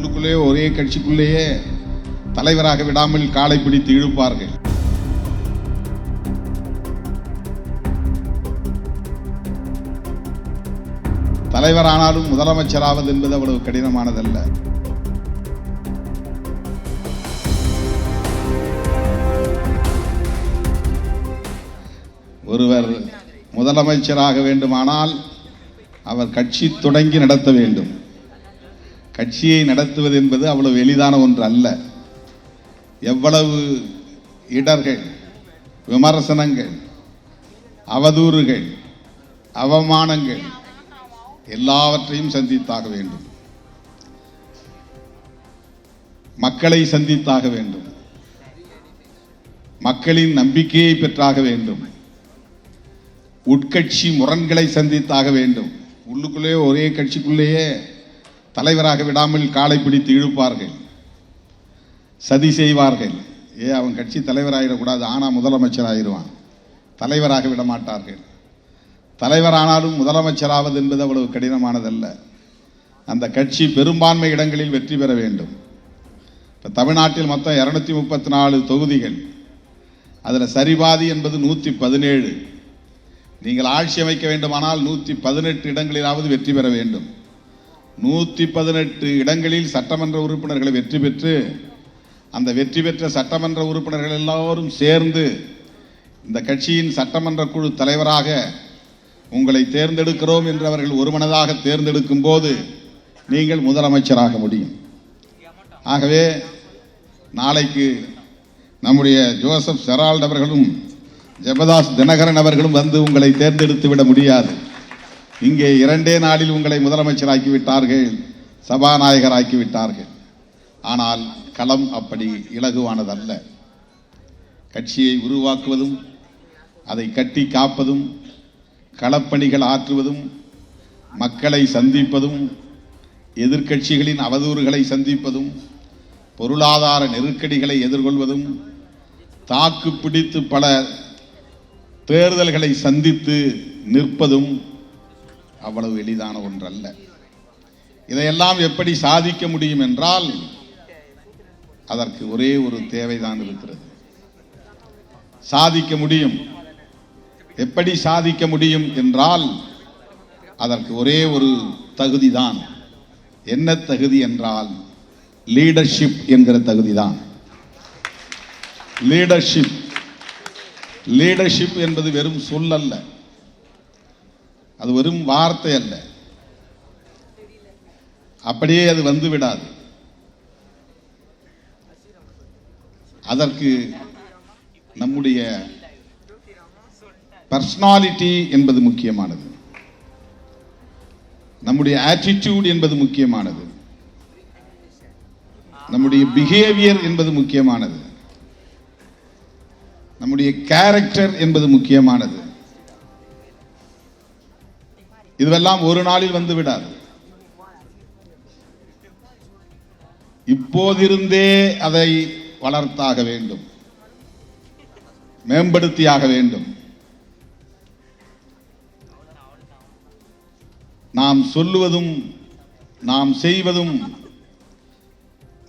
உள்ளுக்குள்ளே ஒரே கட்சிக்குள்ளேயே தலைவராக விடாமல் காலை பிடித்து இழுப்பார்கள். தலைவரானாலும் முதலமைச்சராவது என்பது அவ்வளவு கடினமானதல்ல. ஒருவர் முதலமைச்சராக வேண்டுமானால் அவர் கட்சி தொடங்கி நடத்த வேண்டும். கட்சியை நடத்துவது என்பது அவ்வளவு எளிதான ஒன்று அல்ல. எவ்வளவு இடர்கள், விமர்சனங்கள், அவதூறுகள், அவமானங்கள் எல்லாவற்றையும் சந்தித்தாக வேண்டும். மக்களை சந்தித்தாக வேண்டும். மக்களின் நம்பிக்கையை பெற்றாக வேண்டும். உட்கட்சி முரண்களை சந்தித்தாக வேண்டும். உள்ளுக்குள்ளே ஒரே கட்சிக்குள்ளேயே தலைவராக விடாமல் காலை பிடித்து இழுப்பார்கள், சதி செய்வார்கள். அவன் கட்சி தலைவராகிடக்கூடாது, ஆனால் முதலமைச்சர் ஆகிடுவான். தலைவராக விட மாட்டார்கள். தலைவரானாலும் முதலமைச்சராவது என்பது அவ்வளவு கடினமானதல்ல. அந்த கட்சி பெரும்பான்மை இடங்களில் வெற்றி பெற வேண்டும். இப்போ தமிழ்நாட்டில் மொத்தம் 234 தொகுதிகள், அதில் சரிபாதி என்பது 117. நீங்கள் ஆட்சி அமைக்க வேண்டுமானால் 118 இடங்களிலாவது வெற்றி பெற வேண்டும். 118 இடங்களில் சட்டமன்ற உறுப்பினர்களை வெற்றி பெற்று அந்த வெற்றி பெற்ற சட்டமன்ற உறுப்பினர்கள் எல்லோரும் சேர்ந்து இந்த கட்சியின் சட்டமன்ற குழு தலைவராக உங்களை தேர்ந்தெடுக்கிறோம் என்று அவர்கள் ஒருமனதாக தேர்ந்தெடுக்கும் போது நீங்கள் முதலமைச்சராக முடியும். ஆகவே நாளைக்கு நம்முடைய ஜோசப் செரால்ட் அவர்களும் ஜெபதாஸ் தினகரன் அவர்களும் வந்து உங்களை தேர்ந்தெடுத்து விட முடியாது. இங்கே 2 நாளில் உங்களை முதலமைச்சராக்கி விட்டார்கள், சபாநாயகராக்கி விட்டார்கள். ஆனால் களம் அப்படி இலகுவானதல்ல. கட்சியை உருவாக்குவதும் அதை கட்டி காப்பதும் களப்பணிகள் ஆற்றுவதும் மக்களை சந்திப்பதும் எதிர்க்கட்சிகளின் அவதூறுகளை சந்திப்பதும் பொருளாதார நெருக்கடிகளை எதிர்கொள்வதும் தாக்கு பிடித்து பல தேர்தல்களை சந்தித்து நிற்பதும் அவ்வளவு எளிதான ஒன்றல்ல. இதையெல்லாம் எப்படி சாதிக்க முடியும் என்றால் அதற்கு ஒரே ஒரு தேவைதான் இருக்கிறது. சாதிக்க முடியும். எப்படி சாதிக்க முடியும் என்றால் அதற்கு ஒரே ஒரு தகுதிதான். என்ன தகுதி என்றால் லீடர்ஷிப் என்கிற தகுதிதான். லீடர்ஷிப் லீடர்ஷிப் என்பது வெறும் சொல் அல்ல, அது வெறும் வார்த்தை அல்ல. அப்படியே அது வந்து விடாது. அதற்கு நம்முடைய பர்சனாலிட்டி என்பது முக்கியமானது. நம்முடைய ஆட்டிடியூட் என்பது முக்கியமானது. நம்முடைய பிஹேவியர் என்பது முக்கியமானது. நம்முடைய கேரக்டர் என்பது முக்கியமானது. இதுவெல்லாம் ஒரு நாளில் வந்து விடாது. இப்போதிருந்தே அதை வளர்த்தாக வேண்டும், மேம்படுத்தியாக வேண்டும். நாம் சொல்லுவதும் நாம் செய்வதும்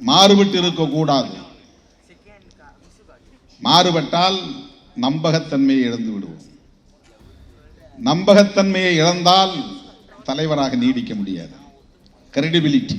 மாறுபட்டு இருக்கக்கூடாது. மாறுபட்டால் நம்பகத்தன்மையை இழந்து விடுவோம். நம்பகத்தன்மையை இழந்தால் தலைவராக நீடிக்க முடியாது. கிரெடிபிலிட்டி